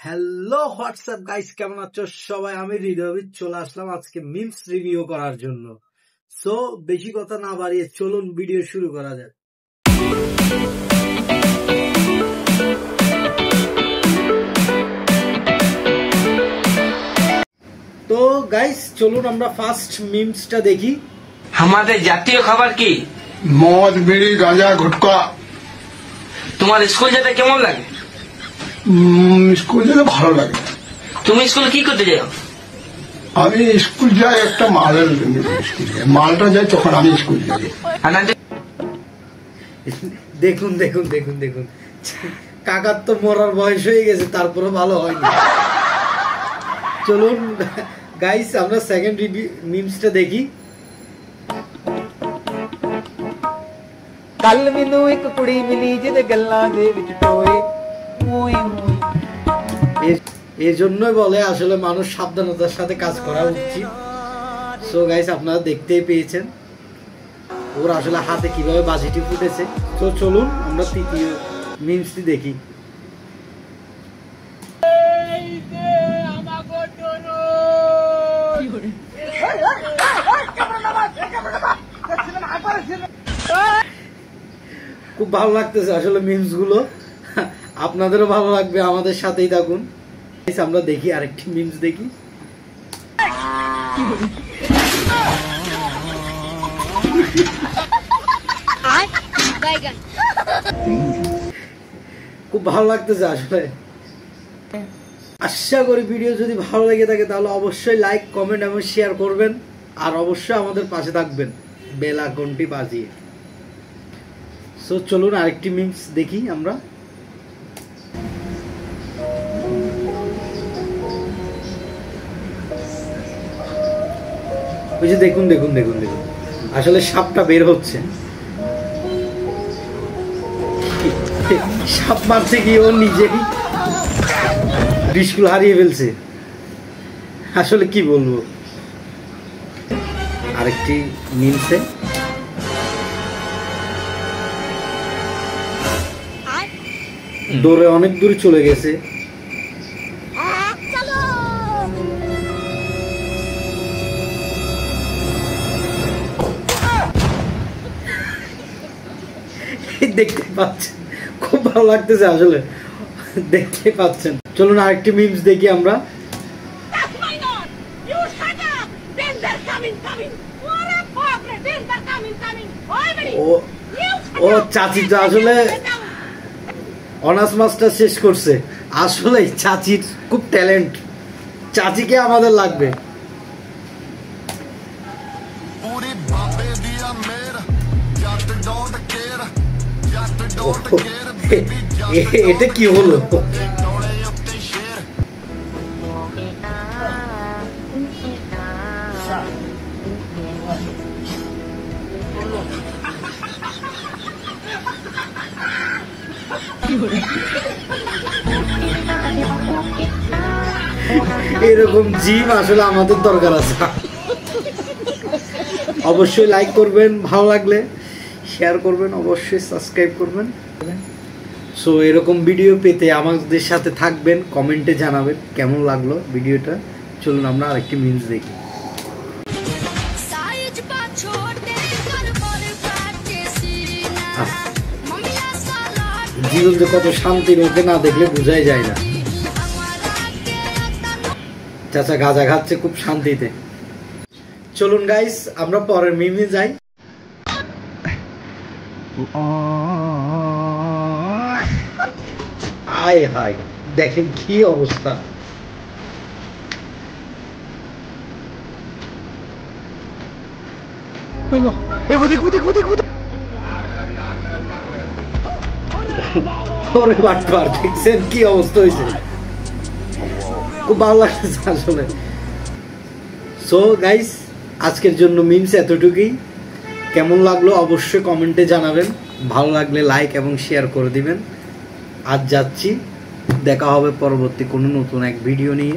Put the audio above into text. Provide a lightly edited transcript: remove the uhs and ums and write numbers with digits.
Hello WhatsApp guys, কেমন আছো সবাই? আমি হৃদয় চলে আসলাম আজকে মিমস রিভিউ করার জন্য। সো বেশি কথা না বাড়িয়ে চলুন ভিডিও শুরু করা যাক। তো গাইস চলুন আমরা ফার্স্ট মিমসটা দেখি। আমাদের জাতীয় খাবার কি? মদ, বিড়ি, গাঁজা, গুটকা। তোমার স্কুল যেতে কেমন লাগে? স্কুল যেতে ভালো লাগে। তুমি স্কুল কি করতে যাও? আমি স্কুল যাই একটা মালের স্কুল যাই, মালটা যাই তখন আমি স্কুল যাই। দেখুন দেখুন দেখুন দেখুন, কাকার তো মরার বয়স হয়ে গেছে, তারপরে ভালো হয়নি। চলুন গাইস আমরা সেকেন্ড মিমসটা দেখি। ਕੱਲ ਮੈਨੂੰ ਇੱਕ ਕੁੜੀ ਮਿਲੀ ਜਿਹਦੇ ਗੱਲਾਂ ਦੇ ਵਿੱਚ ਟੋਏ ਮੋਏ ਮੋਏ। এই জন্যই বলে আসলে মানুষ সাবধানতার সাথে কাজ করা উচিত। সো গাইস আপনারা দেখতেই পেয়েছেন ওর আসলে হাতে কিভাবে বাজিটি ফুটেছে। তো চলুন আমরা তৃতীয় মিমসটি দেখি। খুব ভালো লাগতেছে আসলে মিমস গুলো, আপনাদেরও ভালো লাগবে, আমাদের সাথেই থাকুন। আমরা দেখি আরেকটি মিমস দেখি। খুব ভালো লাগতেছে আসলে। আশা করি ভিডিও যদি ভালো লেগে থাকে তাহলে অবশ্যই লাইক, কমেন্ট এবং শেয়ার করবেন, আর অবশ্যই আমাদের পাশে থাকবেন বেল আইকনটি বাজিয়ে। সো চলুন আরেকটি মিমস দেখি আমরা। ওই যে দেখুন দেখুন দেখুন দেখুন, আসলে সাপটা বের হচ্ছে। সাপ মারছে কি ও নিজেই ডিসকুল হারিয়ে ফেলছে, আসলে কি বলবো। আরেকটি মিমসে দৌড়ে অনেক দূরে চলে গেছে। দেখতে পাচ্ছেন খুব ভালো লাগতেছে আসলে, দেখতে পাচ্ছেন। চলুন আরেকটি মিমস দেখি আমরা। ও চাচি তো আসলে অনার্স মাস্টার শেষ করছে, আসলে চাচির খুব ট্যালেন্ট, চাচিকে আমাদের লাগবে। এটা কি হলো? এরকম জিম আসলে আমাদের দরকার আছে। অবশ্যই লাইক করবেন, ভালো লাগলে শেয়ার করবেন, অবশ্যই সাবস্ক্রাইব করবেন। সো এরকম ভিডিও পেতে আমাদের সাথে থাকবেন, কমেন্টে জানাবেন কেমন লাগলো ভিডিওটা। চলুন আমরা আরেকটি মিমস দেখি। জীবন যে কত শান্তি, ওকে না দেখলে বোঝাই যায় না। চাচা গাঁজা খাচ্ছে খুব শান্তিতে। চলুন গাইস আমরা পরের মিমে যাই। আয় হায় দেখেন কি অবস্থা। দেখছেন কি অবস্থা হয়েছে, খুব ভালো লাগছে আসলে। সো গাইস আজকের জন্য মিমস এতটুকুই। কেমন লাগলো অবশ্যই কমেন্টে জানাবেন, ভালো লাগলে লাইক এবং শেয়ার করে দিবেন। আজ যাচ্ছি, দেখা হবে পরবর্তী কোনো নতুন এক ভিডিও নিয়ে।